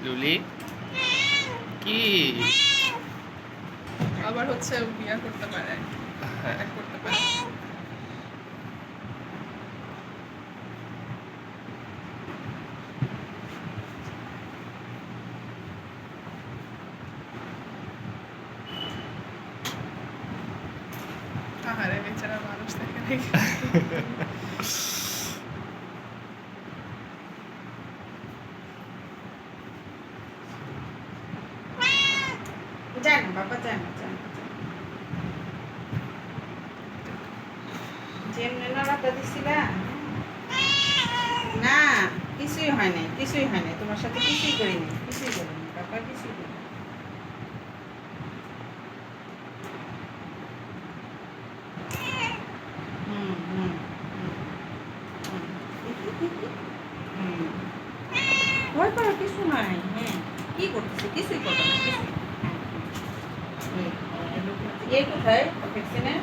লুলি কি আবার হচ্ছে বিয়া করতে পারে, হ্যাঁ করতে পারে। আহারে বেচারা মানুষ দেখে নাকি যায় না বাবা, যায় না, যায় না। যেমনি নড়াটা দিছিলা না, কিছুই হয় নাই, কিছুই হয় নাই, তোমার সাথে কিছুই করিনি, কিছুই করিনি বাবা, কিছুই করিনি। হুম হুম ভয় করার কিছু নাই। হ্যাঁ, কি করতেছে, কিছুই করবে না, কিছুই। এই কোথায় ভ্যাকসিনে